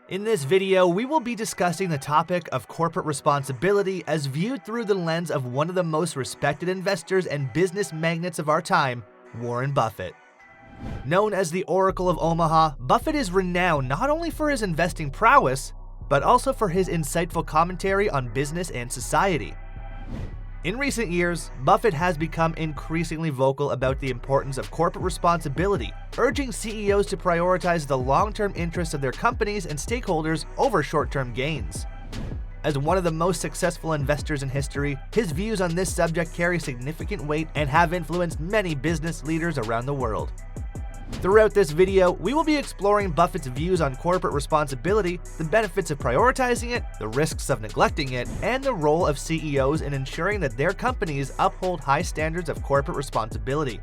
In this video, we will be discussing the topic of corporate responsibility as viewed through the lens of one of the most respected investors and business magnates of our time, Warren Buffett. Known as the Oracle of Omaha, Buffett is renowned not only for his investing prowess, but also for his insightful commentary on business and society. In recent years, Buffett has become increasingly vocal about the importance of corporate responsibility, urging CEOs to prioritize the long-term interests of their companies and stakeholders over short-term gains. As one of the most successful investors in history, his views on this subject carry significant weight and have influenced many business leaders around the world. Throughout this video, we will be exploring Buffett's views on corporate responsibility, the benefits of prioritizing it, the risks of neglecting it, and the role of CEOs in ensuring that their companies uphold high standards of corporate responsibility.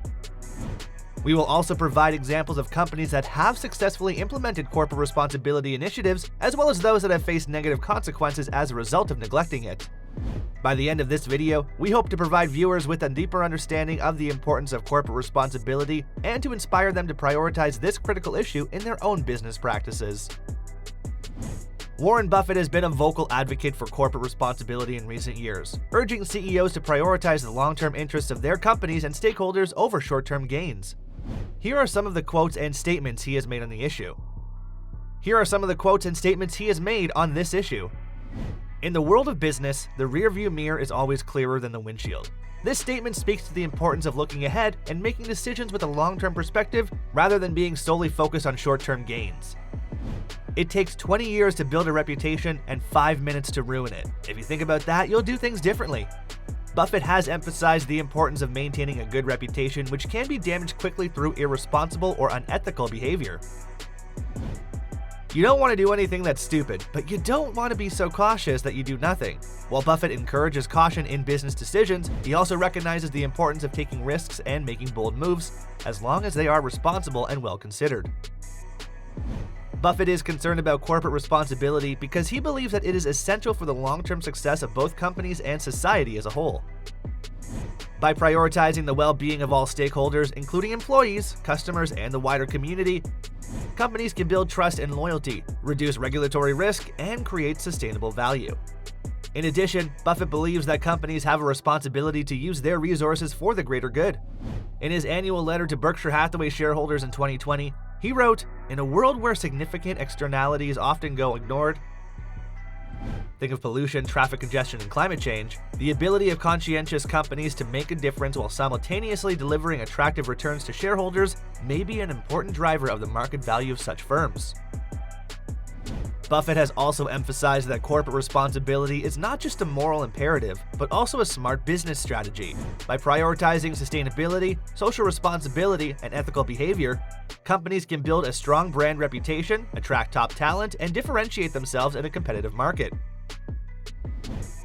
We will also provide examples of companies that have successfully implemented corporate responsibility initiatives, as well as those that have faced negative consequences as a result of neglecting it. By the end of this video, we hope to provide viewers with a deeper understanding of the importance of corporate responsibility and to inspire them to prioritize this critical issue in their own business practices. Warren Buffett has been a vocal advocate for corporate responsibility in recent years, urging CEOs to prioritize the long-term interests of their companies and stakeholders over short-term gains. Here are some of the quotes and statements he has made on the issue. In the world of business, the rearview mirror is always clearer than the windshield. This statement speaks to the importance of looking ahead and making decisions with a long-term perspective rather than being solely focused on short-term gains. It takes 20 years to build a reputation and 5 minutes to ruin it. If you think about that, you'll do things differently. Buffett has emphasized the importance of maintaining a good reputation, which can be damaged quickly through irresponsible or unethical behavior. You don't want to do anything that's stupid, but you don't want to be so cautious that you do nothing. While Buffett encourages caution in business decisions, he also recognizes the importance of taking risks and making bold moves, as long as they are responsible and well considered. Buffett is concerned about corporate responsibility because he believes that it is essential for the long-term success of both companies and society as a whole. By prioritizing the well-being of all stakeholders, including employees, customers, and the wider community, companies can build trust and loyalty, reduce regulatory risk, and create sustainable value. In addition, Buffett believes that companies have a responsibility to use their resources for the greater good. In his annual letter to Berkshire Hathaway shareholders in 2020, he wrote, "In a world where significant externalities often go ignored, think of pollution, traffic congestion, and climate change, the ability of conscientious companies to make a difference while simultaneously delivering attractive returns to shareholders may be an important driver of the market value of such firms." Buffett has also emphasized that corporate responsibility is not just a moral imperative, but also a smart business strategy. By prioritizing sustainability, social responsibility, and ethical behavior, companies can build a strong brand reputation, attract top talent, and differentiate themselves in a competitive market.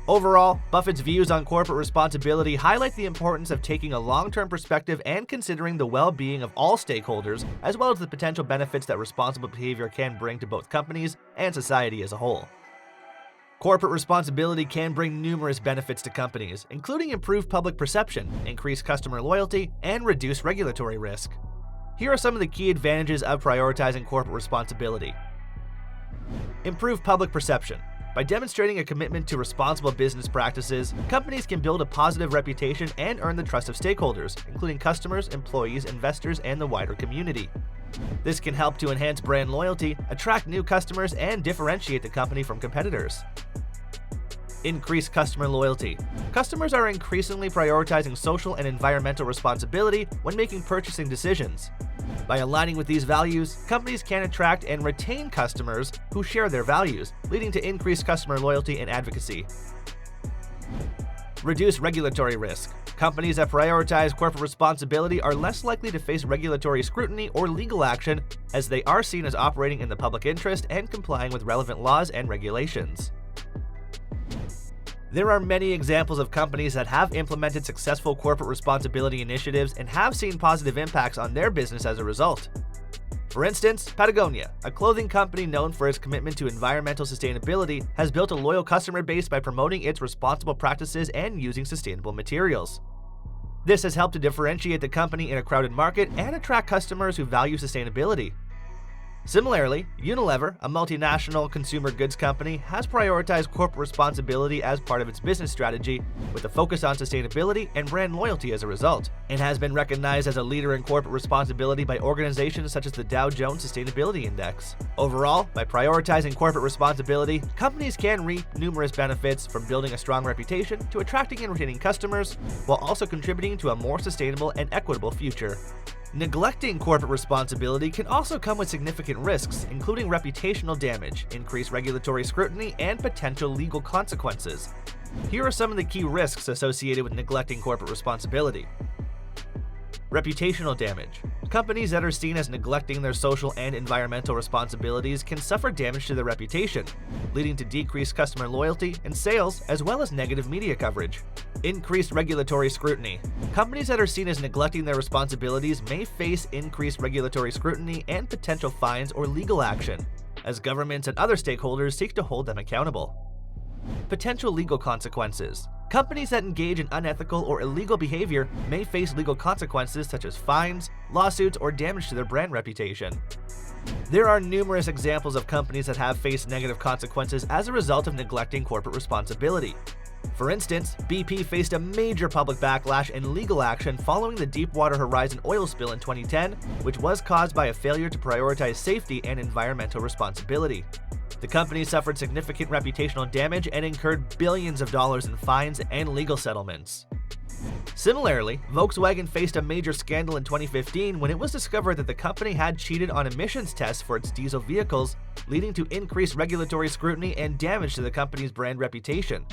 Overall, Buffett's views on corporate responsibility highlight the importance of taking a long-term perspective and considering the well-being of all stakeholders, as well as the potential benefits that responsible behavior can bring to both companies and society as a whole. Corporate responsibility can bring numerous benefits to companies, including improved public perception, increased customer loyalty, and reduced regulatory risk. Here are some of the key advantages of prioritizing corporate responsibility. Improved public perception. By demonstrating a commitment to responsible business practices, companies can build a positive reputation and earn the trust of stakeholders, including customers, employees, investors, and the wider community. This can help to enhance brand loyalty, attract new customers, and differentiate the company from competitors. Increased customer loyalty. Customers are increasingly prioritizing social and environmental responsibility when making purchasing decisions. By aligning with these values, companies can attract and retain customers who share their values, leading to increased customer loyalty and advocacy. Reduce regulatory risk. Companies that prioritize corporate responsibility are less likely to face regulatory scrutiny or legal action, as they are seen as operating in the public interest and complying with relevant laws and regulations. There are many examples of companies that have implemented successful corporate responsibility initiatives and have seen positive impacts on their business as a result. For instance, Patagonia, a clothing company known for its commitment to environmental sustainability, has built a loyal customer base by promoting its responsible practices and using sustainable materials. This has helped to differentiate the company in a crowded market and attract customers who value sustainability. Similarly, Unilever, a multinational consumer goods company, has prioritized corporate responsibility as part of its business strategy, with a focus on sustainability and brand loyalty as a result, and has been recognized as a leader in corporate responsibility by organizations such as the Dow Jones Sustainability Index. Overall, by prioritizing corporate responsibility, companies can reap numerous benefits, from building a strong reputation to attracting and retaining customers, while also contributing to a more sustainable and equitable future. Neglecting corporate responsibility can also come with significant risks, including reputational damage, increased regulatory scrutiny, and potential legal consequences. Here are some of the key risks associated with neglecting corporate responsibility. Reputational damage. Companies that are seen as neglecting their social and environmental responsibilities can suffer damage to their reputation, leading to decreased customer loyalty and sales, as well as negative media coverage. Increased regulatory scrutiny. Companies that are seen as neglecting their responsibilities may face increased regulatory scrutiny and potential fines or legal action, as governments and other stakeholders seek to hold them accountable. Potential legal consequences. Companies that engage in unethical or illegal behavior may face legal consequences such as fines, lawsuits, or damage to their brand reputation. There are numerous examples of companies that have faced negative consequences as a result of neglecting corporate responsibility. For instance, BP faced a major public backlash and legal action following the Deepwater Horizon oil spill in 2010, which was caused by a failure to prioritize safety and environmental responsibility. The company suffered significant reputational damage and incurred billions of dollars in fines and legal settlements. Similarly, Volkswagen faced a major scandal in 2015 when it was discovered that the company had cheated on emissions tests for its diesel vehicles, leading to increased regulatory scrutiny and damage to the company's brand reputation.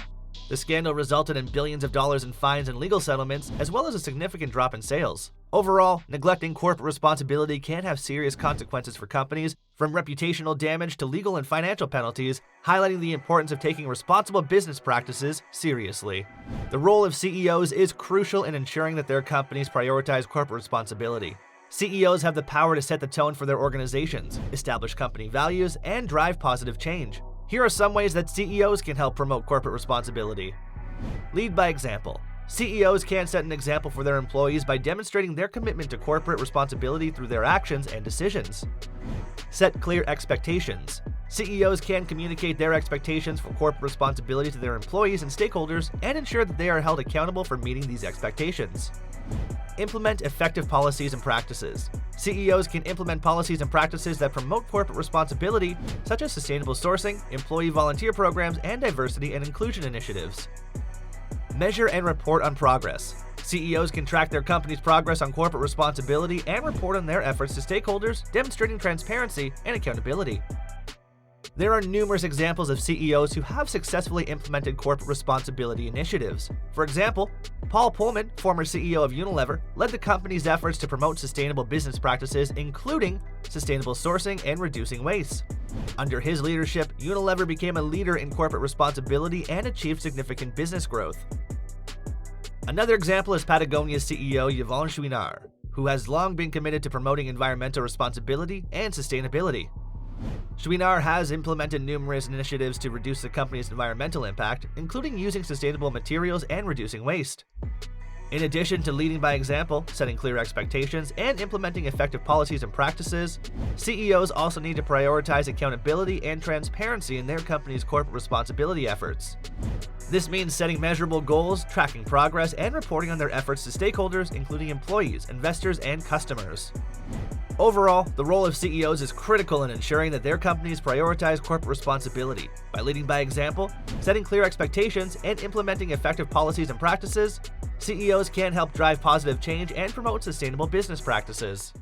The scandal resulted in billions of dollars in fines and legal settlements, as well as a significant drop in sales. Overall, neglecting corporate responsibility can have serious consequences for companies, from reputational damage to legal and financial penalties, highlighting the importance of taking responsible business practices seriously. The role of CEOs is crucial in ensuring that their companies prioritize corporate responsibility. CEOs have the power to set the tone for their organizations, establish company values, and drive positive change. Here are some ways that CEOs can help promote corporate responsibility. Lead by example. CEOs can set an example for their employees by demonstrating their commitment to corporate responsibility through their actions and decisions. Set clear expectations. CEOs can communicate their expectations for corporate responsibility to their employees and stakeholders and ensure that they are held accountable for meeting these expectations. Implement effective policies and practices. CEOs can implement policies and practices that promote corporate responsibility, such as sustainable sourcing, employee volunteer programs, and diversity and inclusion initiatives. Measure and report on progress. CEOs can track their company's progress on corporate responsibility and report on their efforts to stakeholders, demonstrating transparency and accountability. There are numerous examples of CEOs who have successfully implemented corporate responsibility initiatives. For example, Paul Pullman, former CEO of Unilever, led the company's efforts to promote sustainable business practices, including sustainable sourcing and reducing waste. Under his leadership, Unilever became a leader in corporate responsibility and achieved significant business growth. Another example is Patagonia's CEO Yvon Chouinard, who has long been committed to promoting environmental responsibility and sustainability. Chouinard has implemented numerous initiatives to reduce the company's environmental impact, including using sustainable materials and reducing waste. In addition to leading by example, setting clear expectations, and implementing effective policies and practices, CEOs also need to prioritize accountability and transparency in their company's corporate responsibility efforts. This means setting measurable goals, tracking progress, and reporting on their efforts to stakeholders, including employees, investors, and customers. Overall, the role of CEOs is critical in ensuring that their companies prioritize corporate responsibility. By leading by example, setting clear expectations, and implementing effective policies and practices, CEOs can help drive positive change and promote sustainable business practices.